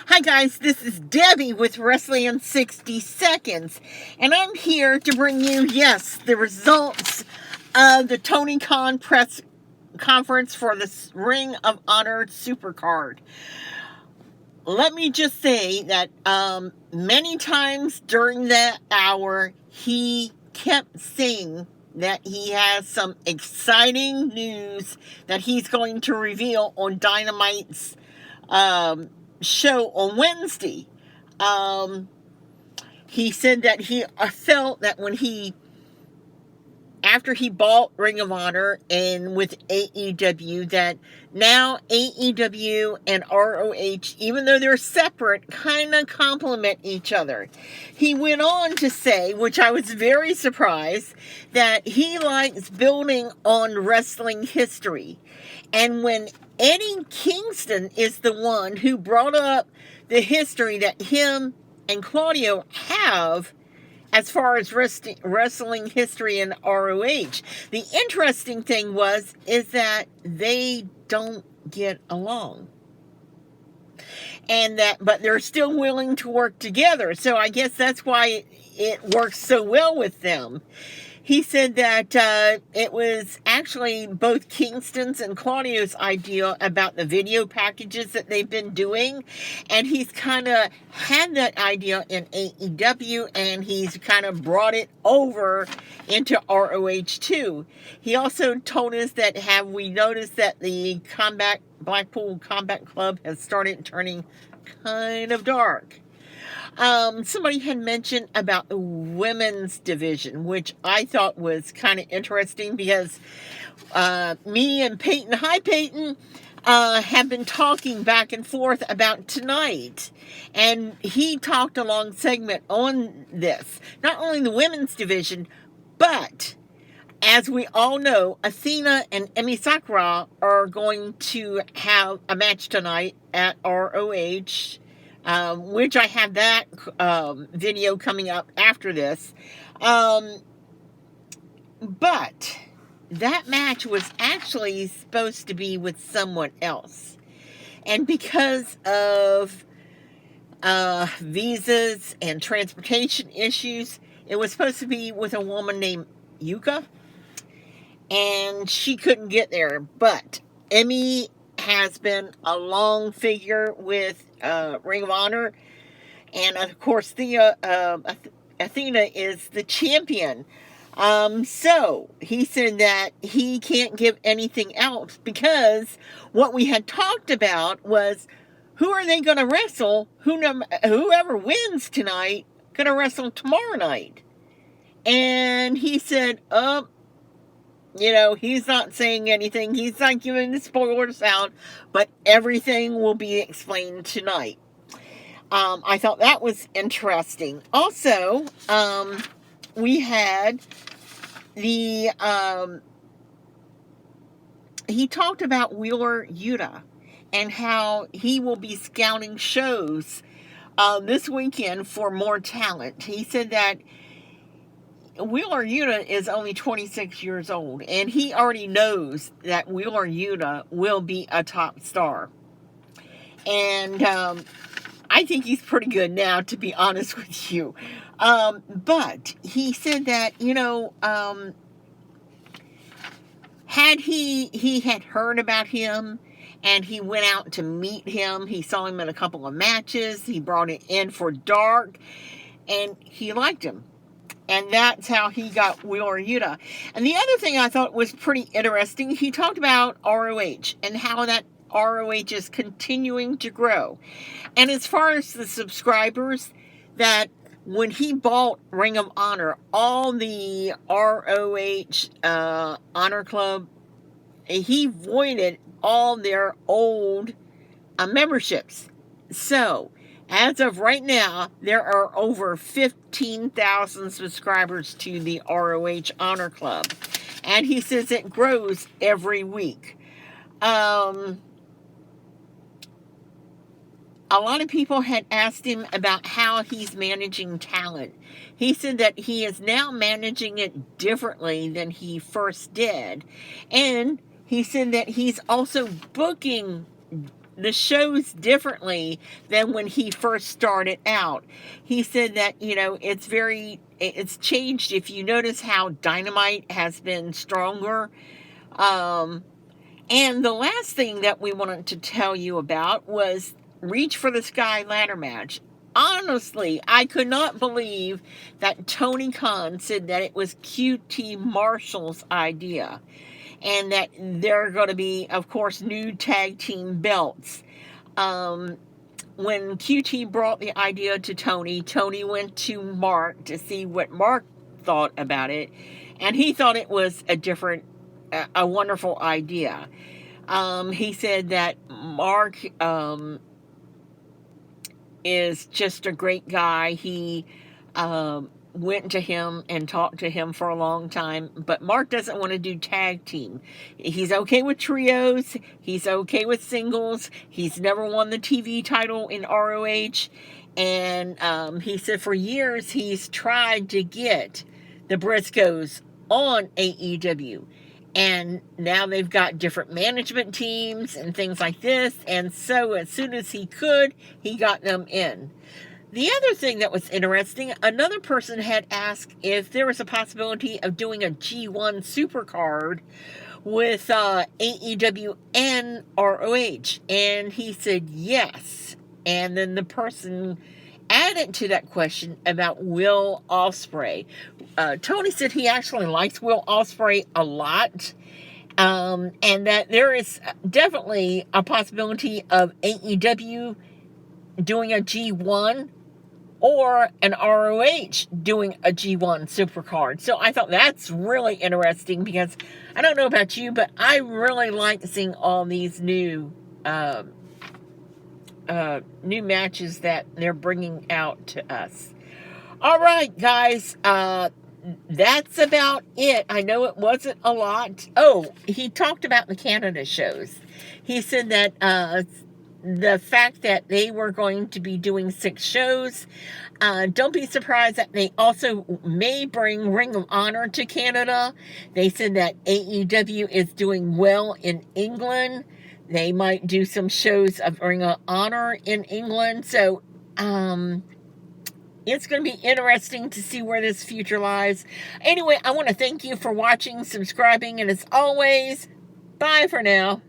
Hi guys, this is Debbie with Wrestling in 60 Seconds, and I'm here to bring you, the results of the Tony Khan press conference for the Ring of Honor Supercard. Let me just say that many times during that hour, he kept saying that he has some exciting news that he's going to reveal on Dynamite's show on Wednesday. He said that he felt that after he bought Ring of Honor and with AEW, that now AEW and ROH, even though they're separate, kind of complement each other. He went on to say, which I was very surprised, that he likes building on wrestling history. And when Eddie Kingston is the one who brought up the history that him and Claudio have as far as wrestling history in ROH. The interesting thing is that they don't get along. But they're still willing to work together. So I guess that's why it works so well with them. He said that it was actually both Kingston's and Claudio's idea about the video packages that they've been doing. And he's kind of had that idea in AEW, and he's kind of brought it over into ROH too. He also told us that have we noticed that the Blackpool Combat Club has started turning kind of dark. Somebody had mentioned about the women's division, which I thought was kind of interesting because me and Peyton, hi Peyton, have been talking back and forth about tonight. And he talked a long segment on this. Not only the women's division, but as we all know, Athena and Emi Sakura are going to have a match tonight at ROH. Which I have that video coming up after this. But that match was actually supposed to be with someone else. And because of visas and transportation issues, it was supposed to be with a woman named Yuka. And she couldn't get there. But Emi has been a long figure with Ring of Honor, and of course Athena is the champion. So he said that he can't give anything else because what we had talked about was who are they going to wrestle? Whoever wins tonight going to wrestle tomorrow night. And he said, he's not saying anything. He's not giving the spoilers out, but everything will be explained tonight. I thought that was interesting. Also, we had he talked about Wheeler Yuta and how he will be scouting shows this weekend for more talent. He said that Wheeler Yuta is only 26 years old, and he already knows that Wheeler Yuta will be a top star. And I think he's pretty good now, to be honest with you. But he said that, had he had heard about him, and he went out to meet him. He saw him in a couple of matches. He brought it in for Dark, and he liked him. And that's how he got Wheeler Yuta. And the other thing I thought was pretty interesting, he talked about ROH and how that ROH is continuing to grow. And as far as the subscribers, that when he bought Ring of Honor, all the ROH Honor Club, he voided all their old memberships. So, as of right now, there are over 15,000 subscribers to the ROH Honor Club. And he says it grows every week. A lot of people had asked him about how he's managing talent. He said that he is now managing it differently than he first did. And he said that he's also booking the shows differently than when he first started out. He said that, it's changed. If you notice how Dynamite has been stronger. And the last thing that we wanted to tell you about was Reach for the Sky ladder match. Honestly, I could not believe that Tony Khan said that it was QT Marshall's idea. And that there are going to be, of course, new tag team belts. When QT brought the idea to Tony, Tony went to Mark to see what Mark thought about it. And he thought it was a wonderful idea. He said that Mark is just a great guy. He went to him and talked to him for a long time, but Mark doesn't want to do tag team. He's okay with trios. He's okay with singles. He's never won the TV title in ROH. And he said for years he's tried to get the Briscoes on AEW. And now they've got different management teams and things like this. And so as soon as he could, he got them in. The other thing that was interesting, another person had asked if there was a possibility of doing a G1 Supercard with AEW and ROH. And he said yes. And then the person added to that question about Will Ospreay. Tony said he actually likes Will Ospreay a lot. And that there is definitely a possibility of AEW doing a G1 or an ROH doing a G1 Supercard. So I thought that's really interesting because I don't know about you, but I really like seeing all these new matches that they're bringing out to us. All right, guys, that's about it. I know it wasn't a lot. Oh, he talked about the Canada shows. He said that the fact that they were going to be doing 6 shows. Don't be surprised that they also may bring Ring of Honor to Canada. They said that AEW is doing well in England. They might do some shows of Ring of Honor in England. So, it's going to be interesting to see where this future lies. Anyway, I want to thank you for watching, subscribing, and as always, bye for now.